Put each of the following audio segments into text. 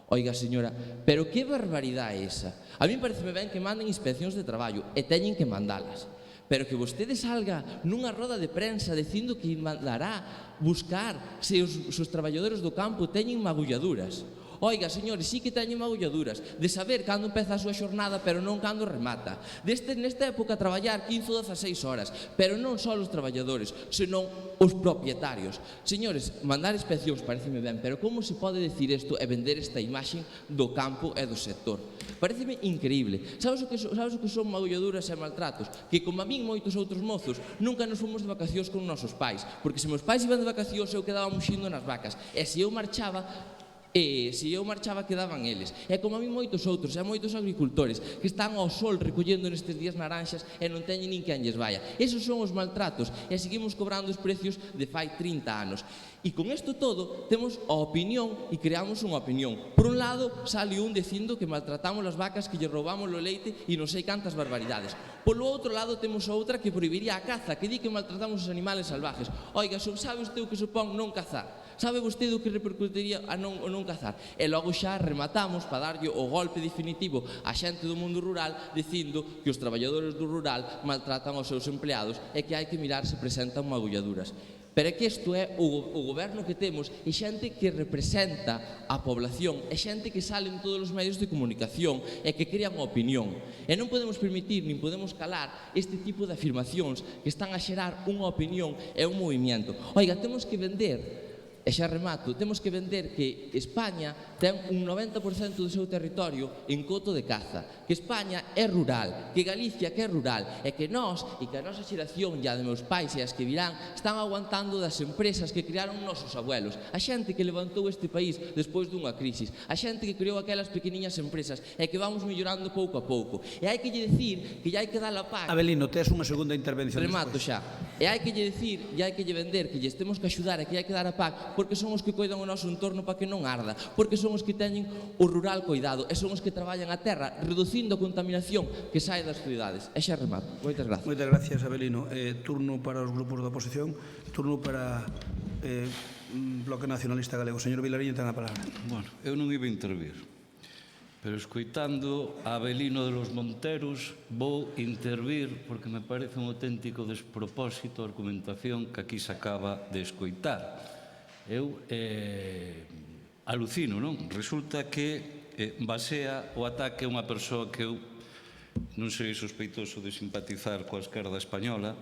Oiga, señora, pero que barbaridade é esa? A mí pareceme ben que manden inspeccións de traballo e teñen que mandalas. Pero que vostede salga nunha roda de prensa dicindo que mandará buscar se os traballadores do campo teñen magulladuras. Oiga, señores, sí que teñen magulladuras de saber cando empeza a súa xornada, pero non cando remata. Nesta época traballar 15 ou 16 horas, pero non só os traballadores, senón os propietarios. Señores, mandar inspeccións pareceme ben, pero como se pode decir isto e vender esta imaxe do campo e do sector? Pareceme increíble. Sabes o que son magulladuras e maltratos? Que, como a min moitos outros mozos, nunca nos fomos de vacacións con nosos pais, porque se meus pais iban de vacacións eu quedaba muxindo nas vacas, e se eu marchaba quedaban eles. E como a mí moitos outros, e moitos agricultores que están ao sol recollendo nestes días naranxas e non teñen nin quen lles vaya. Esos son os maltratos e seguimos cobrando os precios de fai 30 anos. E con isto todo temos a opinión e creamos unha opinión. Por un lado, sale un dicindo que maltratamos as vacas, que lle roubamos o leite e non sei cantas barbaridades. Polo outro lado, temos outra que prohibiría a caza, que di que maltratamos os animales salvajes. Oiga, sabe usted o que supón non cazar? Sabe vostede o que repercutiría a non cazar? E logo xa rematamos para darlle o golpe definitivo á xente do mundo rural dicindo que os traballadores do rural maltratan aos seus empleados e que hai que mirar se presentan magulladuras. Pero é que isto é o goberno que temos, e xente que representa a población, e xente que sale en todos os medios de comunicación e que crean opinión. E non podemos permitir, nin podemos calar este tipo de afirmacións que están a xerar unha opinión e un movimento. Oiga, temos que vender, e xa remato, temos que vender que España ten un 90% do seu territorio en coto de caza, que España é rural, que Galicia que é rural, e que nós, e que a nosa xeración e a de meus pais e as que virán, están aguantando das empresas que crearon nosos abuelos, a xente que levantou este país despois dunha crisis, a xente que creou aquelas pequeniñas empresas e que vamos mellorando pouco a pouco. E hai que lle dicir que lle hai que dar a PAC. Abelino, tes unha segunda intervención. Remato xa. E hai que lle dicir, e hai que lle vender, que lles temos que axudar e que hai que dar a PAC, porque son os que coidan o noso entorno para que non arda, porque son os que teñen o rural coidado e son os que traballan a terra reducindo a contaminación que sae das cidades. E xa remato. Moitas gracias. Moitas gracias, Abelino. Turno para os grupos da oposición, turno para Bloque Nacionalista Galego. Señor Vilariño, ten a palabra. Bueno, eu non iba a intervir, pero escoitando a Abelino de los Monteros vou intervir porque me parece un auténtico despropósito a argumentación que aquí se acaba de escoitar. Eu alucino, non? Resulta que basea o ataque a unha persoa que eu non sei sospeitoso de simpatizar coa esquerda española,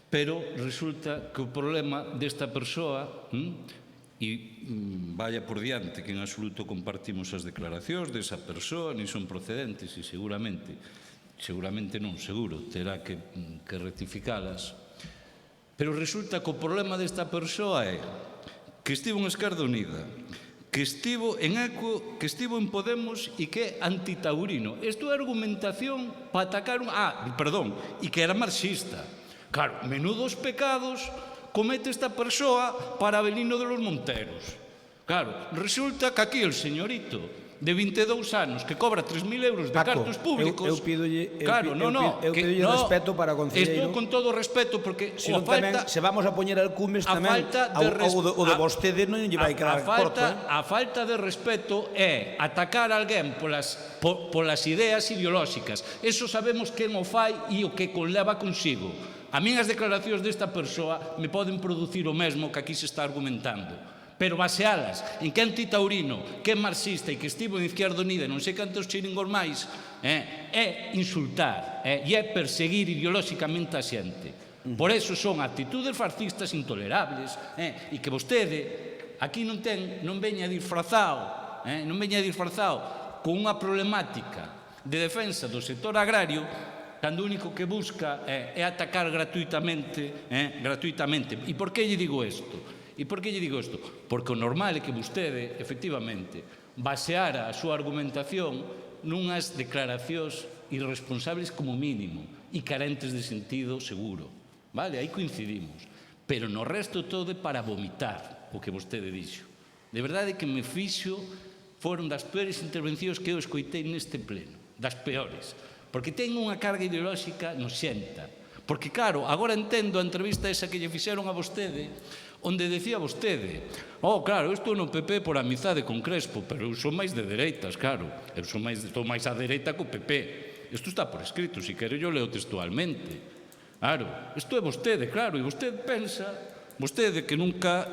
pero resulta que o problema desta persoa, e vaya por diante que en absoluto compartimos as declaracións desa persoa, nin son procedentes e seguramente non, seguro, terá que rectificalas, pero resulta que o problema desta persoa é que estivo en Esquerda Unida, que estivo en ECO, que estivo en Podemos e que é antitaurino. Isto é argumentación para atacar e que era marxista. Claro, menudos pecados comete esta persoa para Abelino de los Monteros. Claro, resulta que aquí el señorito de 22 anos que cobra 3.000 euros de cartos públicos. Eu pídolle respeto para o concelleiro. Estou con todo o respeto porque se vamos a poñer alcumes tamén o de vostede non lle vai quedar corto. A falta de respeto é atacar a alguén polas ideas ideolóxicas. Eso sabemos quen o fai e o que conleva consigo. A min as declaracións desta persoa me poden producir o mesmo que aquí se está argumentando. Pero basealas en que é antitaurino, que é marxista e que estivo en Izquierda Unida e non sei cantos chiringos máis, é insultar e é perseguir ideolóxicamente a xente. Por eso son actitudes fascistas intolerables e que vostede aquí non veña disfrazado con unha problemática de defensa do sector agrario cando o único que busca é atacar gratuitamente. E por que lle digo isto? Porque o normal é que vostede, efectivamente, baseara a súa argumentación nunhas declaracións irresponsables como mínimo e carentes de sentido seguro. Vale, aí coincidimos. Pero no resto todo é para vomitar o que vostede dixo. De verdade que me fixo, foron das peores intervencións que eu escoitei neste pleno. Das peores. Porque ten unha carga ideolóxica noxenta. Porque, claro, agora entendo a entrevista esa que lle fixeron a vostede onde decía vostede, claro, isto no PP por amizade con Crespo, pero eu son máis de dereitas, claro, estou máis á dereita co PP. Isto está por escrito, se quero yo leo textualmente. Claro, isto é vostede, claro, e vostede pensa... Vostede que nunca,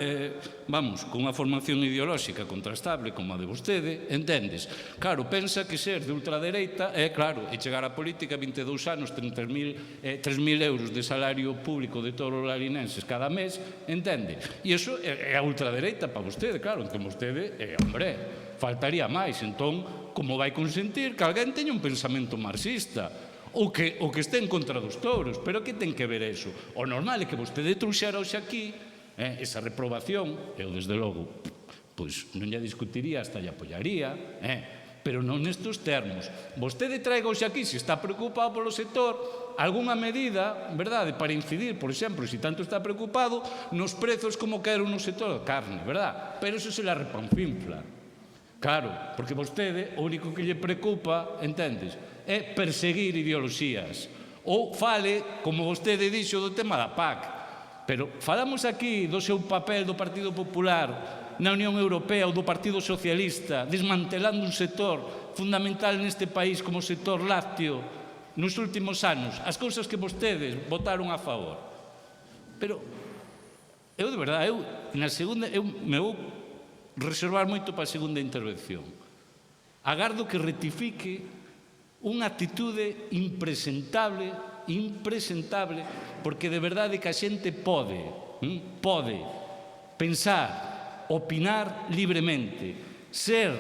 con unha formación ideolóxica contrastable como a de vostede, entendes? Claro, pensa que ser de ultradereita é, claro, e chegar á política 22 anos, 3.000 euros de salario público de todos os larinenses cada mes, entende? E iso é a ultradereita para vostede, claro, entón vostede, hombre, faltaría máis, entón, como vai consentir que alguén teña un pensamento marxista? Ou que este en contra dos touros, pero que ten que ver eso? O normal é que vostede trouxera hoxe aquí esa reprobación, eu desde logo pois non lla discutiría, hasta lla apoyaría, pero non nestes termos. Vostede traiga hoxe aquí, se está preocupado polo sector, algunha medida, verdade, para incidir, por exemplo, se tanto está preocupado, nos prezos como quero no sector da carne, verdade? Pero eso se la repanfinfla. Claro, porque vostede o único que lle preocupa, entendes, é perseguir ideoloxías. Ou fale, como vostede dixo, do tema da PAC. Pero falamos aquí do seu papel do Partido Popular na Unión Europea ou do Partido Socialista desmantelando un sector fundamental neste país como o sector lácteo nos últimos anos, as cousas que vostedes votaron a favor. Pero eu, de verdade, me vou reservar moito para a segunda intervención. Agardo que rectifique unha actitude impresentable, porque de verdade que a xente pode pensar, opinar libremente, ser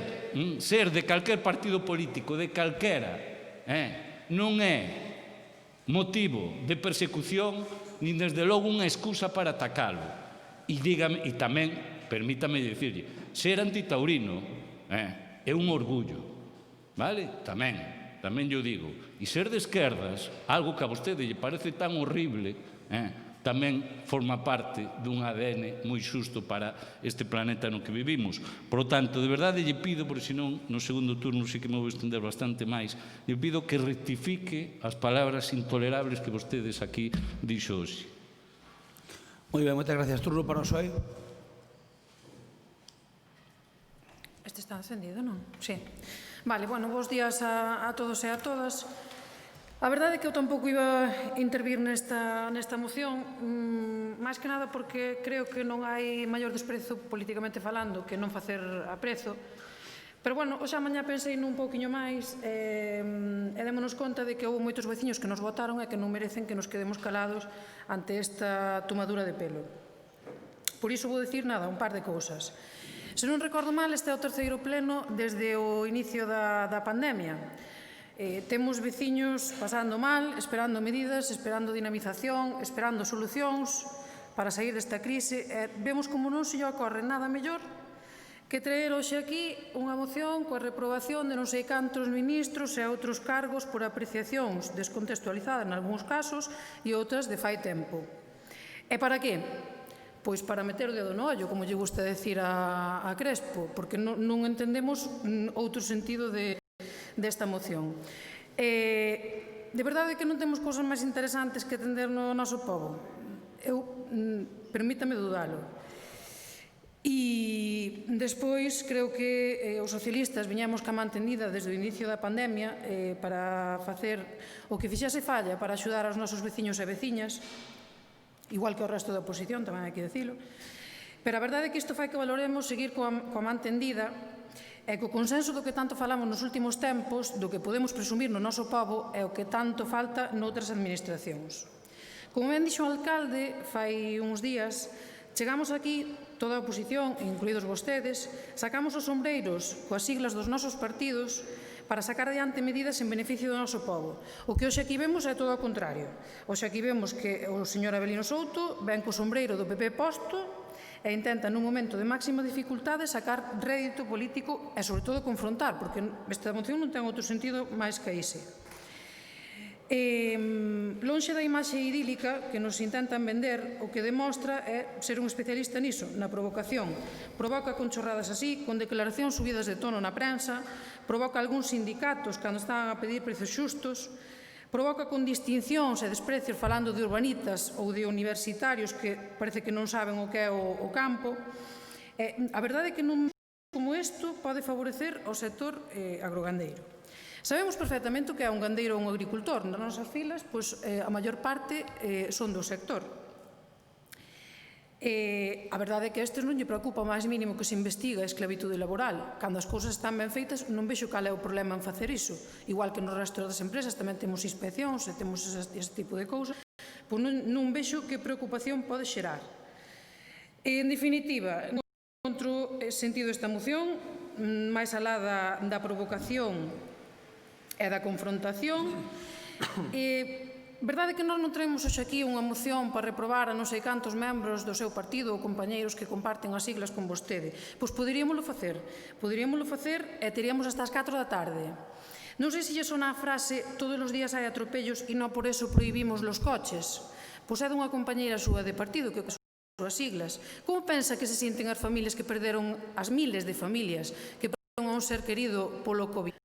de calquer partido político, de calquera, non é motivo de persecución, nin desde logo unha excusa para atacalo. E tamén, permítame dicirlle, ser antitaurino é un orgullo, vale? Tamén yo digo, e ser de esquerdas, algo que a vostede lle parece tan horrible, tamén forma parte dun ADN moi xusto para este planeta no que vivimos. Por lo tanto, de verdade lle pido, porque senón no segundo turno sí que me vou estender bastante máis, lle pido que rectifique as palabras intolerables que vostedes aquí dixo hoxe. Moi ben, moitas gracias. Turno para o PSOE. Este está encendido, non? Sí. Vale, bueno, bons días a todos e a todas. A verdade é que eu tampouco iba a intervir nesta moción, máis que nada porque creo que non hai maior desprezo políticamente falando que non facer aprezo. Pero, bueno, hoxe a mañá pensei nun pouquiño máis e démonos conta de que houve moitos veciños que nos votaron e que non merecen que nos quedemos calados ante esta tomadura de pelo. Por iso vou dicir nada, un par de cousas. Se non recordo mal, este é o terceiro pleno desde o inicio da pandemia. Temos veciños pasando mal, esperando medidas, esperando dinamización, esperando solucións para sair desta crise. Vemos como non se lle ocorre nada mellor que traer hoxe aquí unha moción coa reprobación de non sei cantos ministros e outros cargos por apreciacións descontextualizadas nalgúns casos e outras de fai tempo. E para que? Pois para meter o dedo no ollo, como lle gusta decir a Crespo, porque non entendemos outro sentido desta moción. De verdade que non temos cousas máis interesantes que atender no noso pobo? Permítame dudalo. E despois creo que os socialistas viñamos ca man tendida desde o inicio da pandemia para facer o que fixese falla para axudar aos nosos veciños e veciñas, igual que o resto da oposición, tamén hai que dicilo. Pero a verdade é que isto fai que valoremos seguir coa man tendida e co consenso do que tanto falamos nos últimos tempos, do que podemos presumir no noso pobo e o que tanto falta noutras administracións. Como ben dixo o alcalde fai uns días, chegamos aquí, toda a oposición, incluídos vostedes, sacamos os sombreiros coas siglas dos nosos partidos para sacar adiante medidas en beneficio do noso pobo. O que hoxe aquí vemos é todo o contrario. Hoxe aquí vemos que o señor Avelino Souto ven co sombreiro do PP posto e intenta nun momento de máxima dificultade sacar rédito político e, sobre todo, confrontar, porque esta moción non ten outro sentido máis que ese. Lonxe da imaxe idílica que nos intentan vender, o que demostra é ser un especialista niso, na provocación. Provoca con chorradas así, con declaracións subidas de tono na prensa, provoca algúns sindicatos cando están a pedir prezos xustos, provoca con distincións e desprecios falando de urbanitas ou de universitarios que parece que non saben o que é o campo. A verdade é que nun como isto pode favorecer o sector agrogandeiro. Sabemos perfectamente o que é un gandeiro ou un agricultor. Nas nosas filas, a maior parte son do sector. A verdade é que a estes non lle preocupa o máis mínimo que se investiga a esclavitude laboral. Cando as cousas están ben feitas, non vexo cal é o problema en facer iso. Igual que no resto das empresas tamén temos inspeccións e temos ese tipo de cousas, pois non vexo que preocupación pode xerar. En definitiva, encontro sentido esta moción, máis alá da provocación e da confrontación. Verdade que nós non traemos hoxe aquí unha moción para reprobar a non sei cantos membros do seu partido ou compañeiros que comparten as siglas con vostede. Pois poderíamoslo facer e teríamos hasta as 4 da tarde. Non sei se lle sona a frase todos os días hai atropellos e non por eso prohibimos los coches. Pois é dunha compañeira súa de partido que as súas siglas. Como pensa que se sinten as familias que perderon, as miles de familias que perderon a un ser querido polo COVID?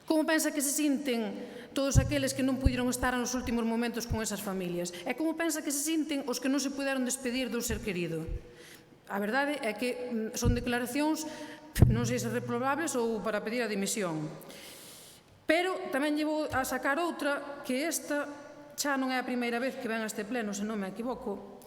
Como pensa que se sinten todos aqueles que non puderon estar nos últimos momentos con esas familias? E como pensa que se sinten os que non se puderon despedir dun ser querido? A verdade é que son declaracións, non sei se reprobables ou para pedir a dimisión. Pero tamén llevo a sacar outra, que esta xa non é a primeira vez que ven a este pleno, se non me equivoco,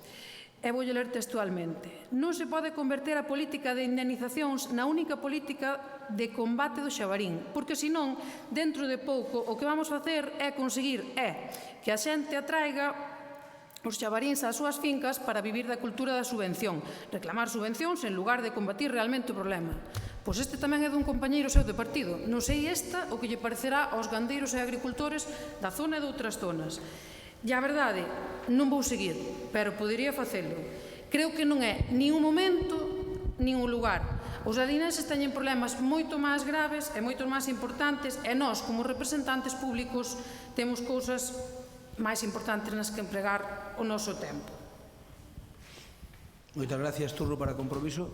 e vou ler textualmente. Non se pode converter a política de indemnizacións na única política de combate do xabarín, porque senón, dentro de pouco, o que vamos facer é conseguir que a xente atraiga os xabaríns ás súas fincas para vivir da cultura da subvención, reclamar subvencións en lugar de combatir realmente o problema. Pois este tamén é dun compañeiro seu de partido. Non sei esta o que lle parecerá aos gandeiros e agricultores da zona e de outras zonas. E a verdade, non vou seguir, pero podería facelo. Creo que non é nin un momento, nin un lugar. Os alinenses teñen problemas moito máis graves e moito máis importantes e nós, como representantes públicos, temos cousas máis importantes nas que empregar o noso tempo. Moitas gracias, turno para compromiso.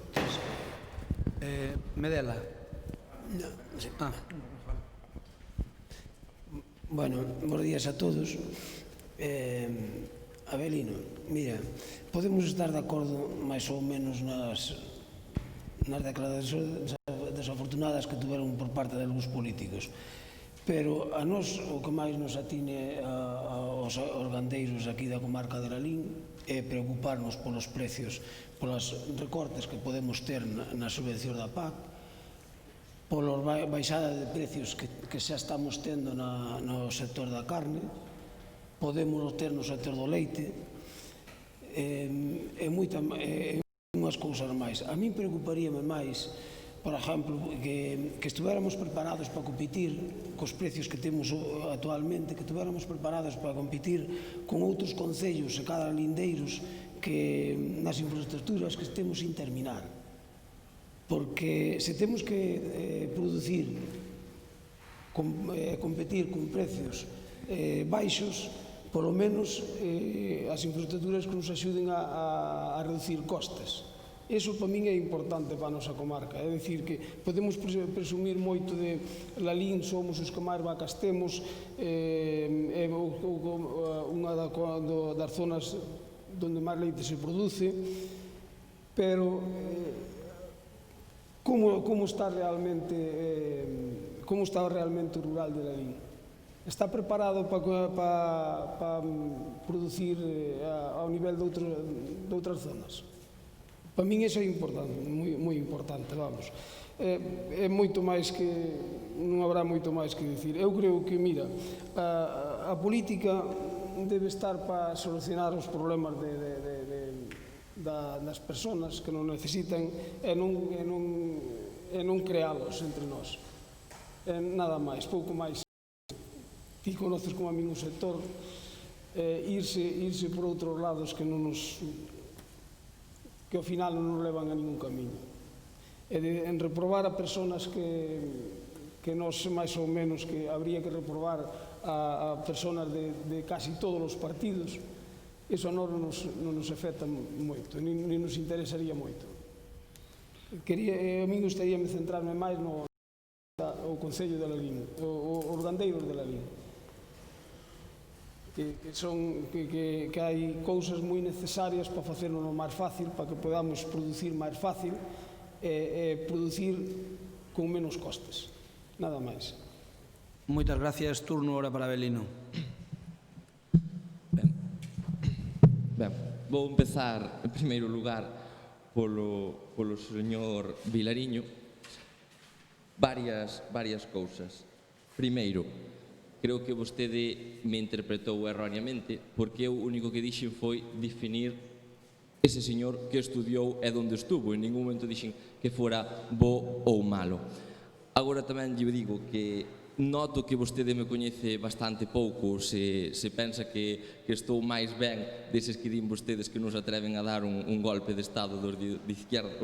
Medela. Bueno, bons días a todos. Abelino, mira, podemos estar de acordo máis ou menos nas declaracións desafortunadas que tuveron por parte de algúns políticos, pero a nós o que máis nos atine aos gandeiros aquí da comarca de Lalín é preocuparnos polos precios, polos recortes que podemos ter na subvención da PAC, pola baixada de precios que xa estamos tendo no sector da carne, podemos ter no sector do leite e unhas cousas máis. A min preocuparíame máis, por exemplo, que estuéramos preparados para competir cos precios que temos actualmente, que estuéramos preparados para competir con outros concellos e cada lindeiros que nas infraestructuras que estemos sin terminar. Porque se temos que producir, competir con precios baixos, polo menos as infraestructuras que nos axuden a reducir costes. Iso para min é importante para a nosa comarca, é dicir que podemos presumir moito de Lalín, somos os que máis vacas temos, é unha das zonas onde máis leite se produce, pero como está realmente o rural de Lalín? Está preparado para producir ao nivel de outras zonas? Para min iso é importante, moi importante, vamos. É moito máis que, non habrá moito máis que dicir. Eu creo que, mira, a política debe estar para solucionar os problemas das persoas que non necesitan e non crealos entre nós. Nada máis, pouco máis. Ti conoces como a min o sector, irse por outros lados que ao final non nos levan a ningún camiño. En reprobar a persoas que nós máis ou menos que habría que reprobar a persoas de casi todos os partidos, iso a nós non nos afecta moito, nin nos interesaría moito. A min gustaríame centrarme máis no Concello de Lalín, os gandeiros de Lalín. que hai cousas moi necesarias para facerlo máis fácil, para que podamos producir máis fácil e producir con menos costes. Nada máis. Moitas gracias. Turno ahora para Avelino. Ben, vou empezar, en primeiro lugar, polo señor Vilariño. Varias cousas. Primeiro, creo que vostede me interpretou erróneamente, porque eu o único que dixen foi definir ese señor que estudiou e onde estuvo. En ningún momento dixen que fora bo ou malo. Agora tamén lle digo que noto que vostede me coñece bastante pouco, se pensa que estou máis ben deses que din vostedes que non se atreven a dar un golpe de Estado dos de izquierda,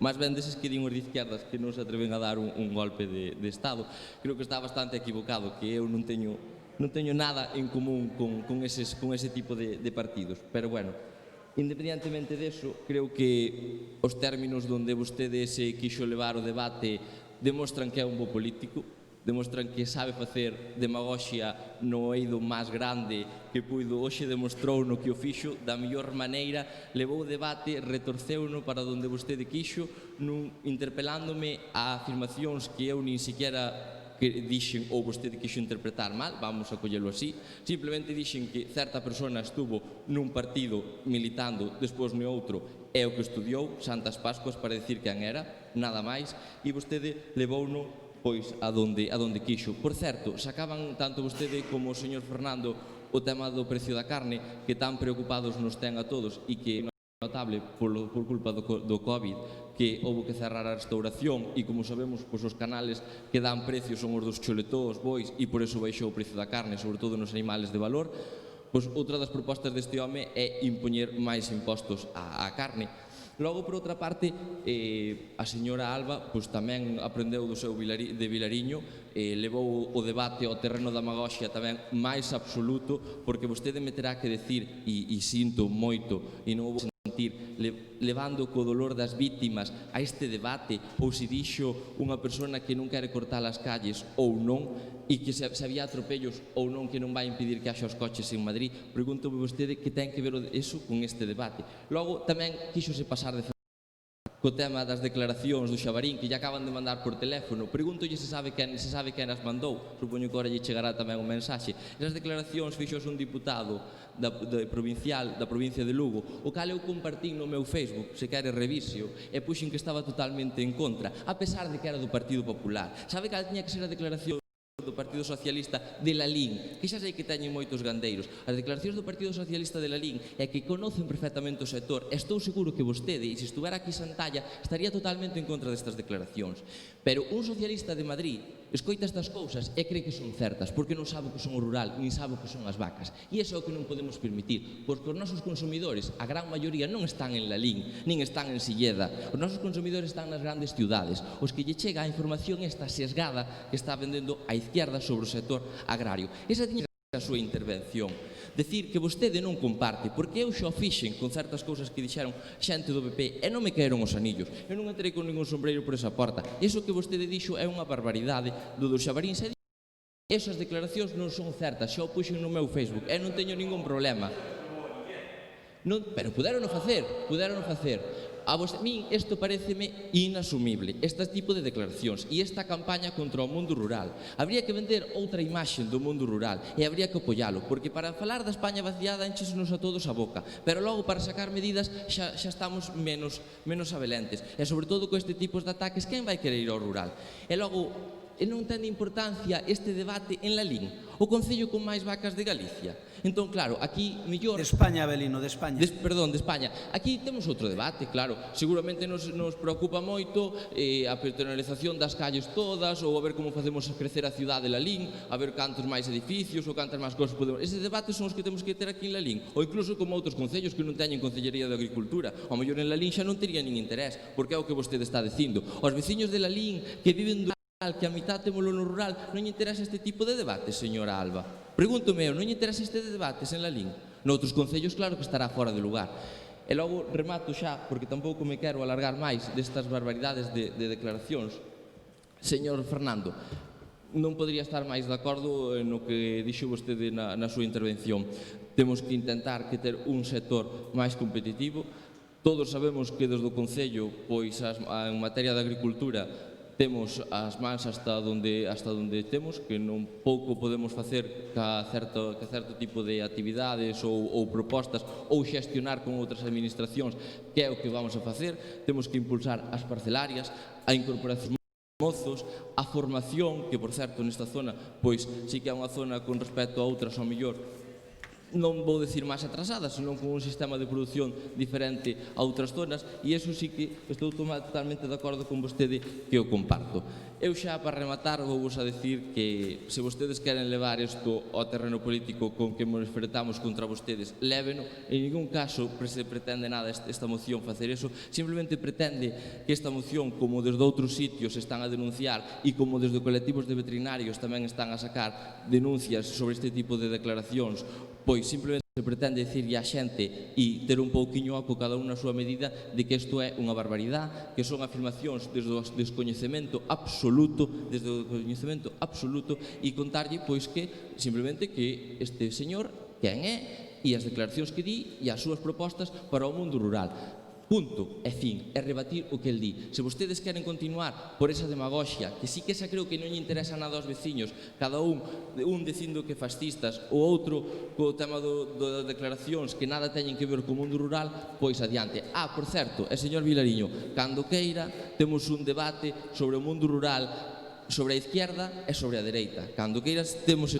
máis ben deses que din os de izquierdas que non se atreven a dar un golpe de Estado. Creo que está bastante equivocado, que eu non teño nada en común con ese tipo de partidos, pero bueno, independentemente deso, creo que os términos onde vostede se quixo levar o debate demostran que é un bo político, demostran que sabe facer demagoxia no eido máis grande que puido. Hoxe demostrou no que o fixo da mellor maneira, levou o debate, retorceuno para onde vostede quixo, interpelándome a afirmacións que eu nin siquiera que dixen ou vostede quixo interpretar mal, vamos a collelo así. Simplemente dixen que certa persona estuvo nun partido militando, despois no outro, é o que estudiou, Santas Pascuas, para decir quen era, nada máis, e vostede levouno pois a donde quixo. Por certo, sacaban tanto vostede como o señor Fernando o tema do precio da carne, que tan preocupados nos ten a todos e que é notable por culpa do COVID, que houve que cerrar a restauración e, como sabemos, pois os canales que dan precios son os dos choletós, bois, e por eso baixou o precio da carne, sobre todo nos animales de valor. Pois outra das propostas deste home é impoñer máis impostos á carne. Logo, por outra parte, a señora Alba tamén aprendeu do seu de Vilariño, levou o debate ao terreno da demagoxia tamén máis absoluto, porque vostede me terá que decir, e sinto moito, e non vou sentir, levando co dolor das vítimas a este debate, ou se dixo unha persona que non quere cortar as calles ou non, e que se había atropellos ou non, que non vai impedir que haxa os coches en Madrid. Pregúntome vostede que ten que ver eso con este debate. Logo, tamén quixose pasar de co tema das declaracións do Xabarín, que lle acaban de mandar por teléfono. Pregúntolle se sabe quen as mandou. Supoño que agora lle chegará tamén un mensaxe. Esas declaracións fixos un diputado da provincia de Lugo, o cal eu compartín no meu Facebook, se quere revisio, e puxen que estaba totalmente en contra, a pesar de que era do Partido Popular. Sabe cal tiña que ser a declaración do Partido Socialista de Lalín, que xa sei que teñen moitos gandeiros. As declaracións do Partido Socialista de Lalín é que conocen perfectamente o sector. Estou seguro que vostede, e se estuvera aquí Santalla, estaría totalmente en contra destas declaracións. Pero un socialista de Madrid escoita estas cousas e cree que son certas, porque non sabe o que son o rural, nin sabe o que son as vacas. E iso é o que non podemos permitir, porque os nosos consumidores, a gran maioría, non están en Lalín, nin están en Silleda. Os nosos consumidores están nas grandes ciudades, os que lle chega a información esta sesgada que está vendendo a izquierda sobre o sector agrario. Esa tiña a súa intervención. Decir que vostede non comparte, porque eu xa o fixen con certas cousas que dixeron xente do PP e non me caeron os anillos. Eu non entrei con ningún sombreiro por esa porta. Iso que vostede dixo é unha barbaridade do Xabarín. Esas declaracións non son certas, xa o puxen no meu Facebook e non teño ningún problema. Pero puderon facer. A min isto pareceme inasumible, este tipo de declaracións e esta campaña contra o mundo rural. Habría que vender outra imaxe do mundo rural e habría que apoialo, porque para falar da España vaciada enchesenos a todos a boca, pero logo para sacar medidas xa estamos menos abelentes. E sobre todo con este tipo de ataques, quen vai querer ir ao rural? E logo, non ten importancia este debate en Lalín, o concello con máis vacas de Galicia. Entón, claro, aquí mellor... De España, Avelino, de España. Perdón, de España. Aquí temos outro debate, claro. Seguramente nos preocupa moito a peatonalización das calles todas, ou a ver como facemos crecer a cidade de Lalín, a ver cantos máis edificios ou cantas máis cosas podemos... Eses debates son os que temos que ter aquí en Lalín, ou incluso como outros concellos que non teñen Concellería de Agricultura. Ao mellor en Lalín xa non tería nin interés, porque é o que vostede está dicindo. Os veciños de Lalín que viven do rural, que a mitad témolo no rural, non lle interesa este tipo de debate, señora Alba. Pregúntome eu, non lle interesa este debates en Lalín? Noutros concellos, claro que estará fora de lugar. E logo remato xa, porque tampouco me quero alargar máis destas barbaridades de declaracións. Señor Fernando, non podría estar máis de acordo no que dixo vostede na súa intervención. Temos que intentar que ter un sector máis competitivo. Todos sabemos que desde o Concello, pois en materia de agricultura, temos as mans hasta onde temos, que non pouco podemos facer ca certo tipo de actividades ou propostas ou xestionar con outras administracións, que é o que vamos a facer. Temos que impulsar as parcelarias, a incorporación mozos, a formación, que por certo nesta zona, pois sí que é unha zona con respecto a outras ao mellor non vou decir máis atrasada, senón con un sistema de produción diferente a outras zonas, e iso sí que estou totalmente de acordo con vostede, que o comparto. Eu xa, para rematar, vou vos a decir que se vostedes queren levar isto ao terreno político con que nos enfrentamos contra vostedes, léveno. En ningún caso se pretende nada esta moción facer eso, simplemente pretende que esta moción, como desde outros sitios están a denunciar e como desde colectivos de veterinarios tamén están a sacar denuncias sobre este tipo de declaracións, pois simplemente se pretende dicirlle á xente e ter un pouquiño oco cada un na súa medida de que isto é unha barbaridade, que son afirmacións desde o descoñecemento absoluto, e contarlle pois que simplemente que este señor quen é e as declaracións que di e as súas propostas para o mundo rural. Punto e fin, é rebatir o que el di. Se vostedes queren continuar por esa demagoxia, que sí que esa creo que non lle interesa nada aos veciños, cada un dicindo que fascistas, o outro co tema das declaracións que nada teñen que ver co mundo rural, pois adiante. Por certo, señor Vilariño, cando queira, temos un debate sobre o mundo rural, sobre a izquierda e sobre a dereita. Cando queiras, temos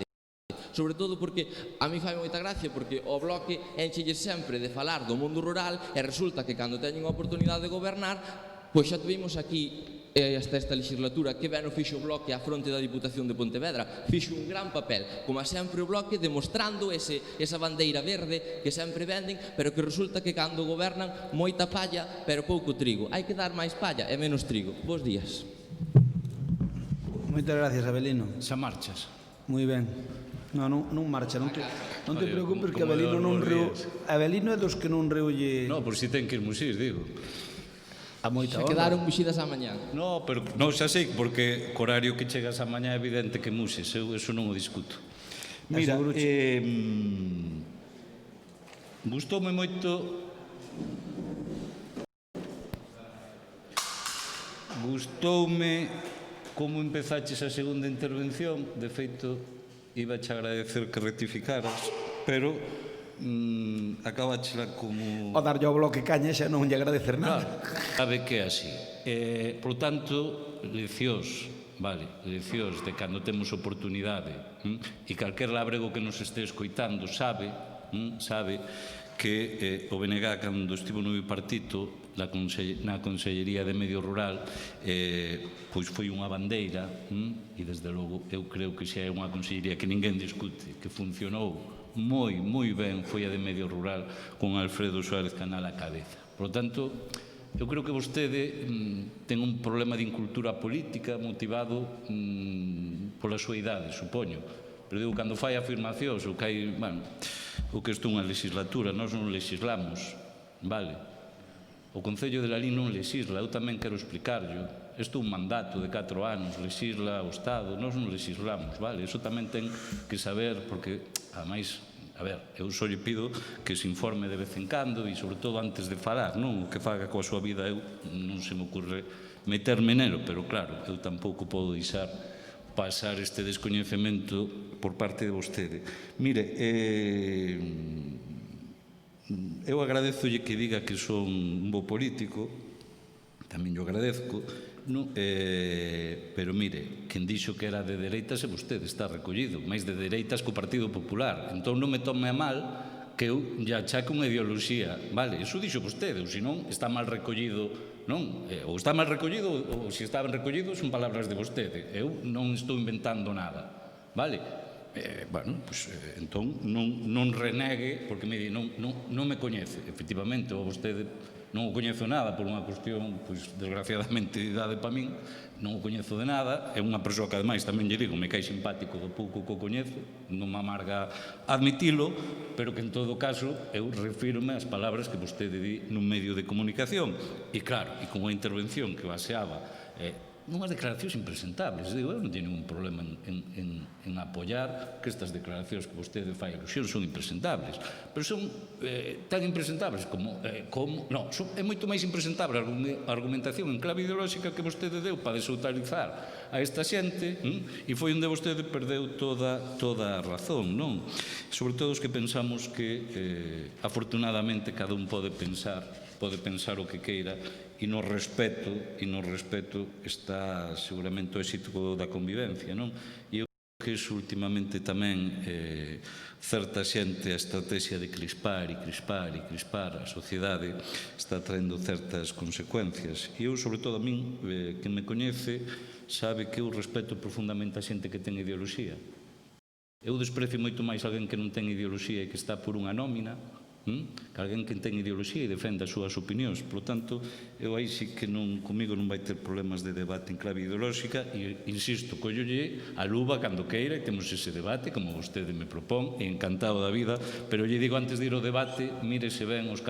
sobre todo porque a mí fai moita gracia, porque o Bloque enchelle sempre de falar do mundo rural e resulta que cando teñen a oportunidade de gobernar, pois xa tuvimos aquí hasta esta legislatura que ben o fixo o Bloque á fronte da Diputación de Pontevedra, fixo un gran papel, como sempre o Bloque, demostrando esa bandeira verde que sempre venden, pero que resulta que cando gobernan moita palla, pero pouco trigo. Hai que dar máis palla e menos trigo. Bos días. Moitas gracias, Abelino. Xa marchas. Moi ben. Non marcha, non te preocupes que Abelino non reu... Abelino é dos que non reulle... No, por si ten que ir musís, digo. A moita Xa onda. quedaron muxidas á mañá. No, pero non xa sei, porque co horario que chegas a mañá é evidente que muses, eu eso non o discuto. Mira, gustoume moito como empezaches a segunda intervención. De feito, iba a agradecer que rectificaras, pero acabachela como... O darlle ao Bloque caña xa non lle agradecer nada. Claro, sabe que é así. Por tanto, leccións, vale, leccións de cando temos oportunidade, e calquer labrego que nos este escoitando sabe que o BNG, cando estivo no bipartito na Consellería de Medio Rural, pois foi unha bandeira, e desde logo eu creo que xa é unha consellería que ninguén discute, que funcionou moi ben, foi a de Medio Rural con Alfredo Suárez Canal á cabeza. Por lo tanto, eu creo que vostede ten un problema de incultura política motivado pola súa idade, supoño. Pero digo, cando fai afirmacións, o que hai, o que isto é unha legislatura, nós non legislamos, vale? O Concello de Lalín non legisla, eu tamén quero explicarlo. Isto é un mandato de 4 anos, legisla o Estado, nós non legislamos, vale? Iso tamén ten que saber, porque, ademais, eu só lle pido que se informe de vez en cando e, sobre todo, antes de falar, non? O que faga coa súa vida, eu non se me ocurre meterme nelo, pero, claro, eu tampouco podo deixar pasar este descoñecemento por parte de vostede. Mire, eu agradezolle que diga que son un bo político, tamén yo agradezco, pero mire, quen dixo que era de dereitas é vostede, está recollido, máis de dereitas co Partido Popular. Entón non me tome a mal que eu lle achaque unha ideoloxía, vale, iso dixo vostede, ou senón está mal recollido, non? Ou está mal recollido, ou se está ben recollido, son palabras de vostede. Eu non estou inventando nada, vale? Entón non renegue, porque me di, non me coñece, efectivamente, ou vostede non o coñezo nada por unha cuestión, pois, desgraciadamente, de idade para min, non o coñezo de nada, é unha persoa que, ademais, tamén lle digo, me cae simpático do pouco que o coñezo, non me amarga admitilo, pero que, en todo caso, eu refirme ás palabras que vostede di nun medio de comunicación. E, claro, e con unha intervención que baseaba unhas declaracións impresentables. Digo, eu non teño ningún problema en apoiar que estas declaracións que vostede fai alusión son impresentables, pero son tan impresentables como non, é moito máis impresentable a argumentación en clave ideolóxica que vostede deu para desautorizar a esta xente, e foi onde vostede perdeu toda a razón, non? Sobre todo os que pensamos que afortunadamente cada un pode pensar o que queira, e no respeto está seguramente o éxito da convivencia, non? E eu creo que iso últimamente tamén certa xente a estrategia de crispar a sociedade está traendo certas consecuencias. E eu, sobre todo a min, que me coñece, sabe que eu respeto profundamente a xente que ten ideoloxía. Eu desprecio moito máis alguén que non ten ideoloxía e que está por unha nómina, que alguén que ten ideoloxía e defende as súas opinións. Por lo tanto, eu aí sí que comigo non vai ter problemas de debate en clave ideolóxica e, insisto, collolle a luva cando queira e temos ese debate, como vostede me propón, e encantado da vida, pero lle digo antes de ir ao debate, mírese ben os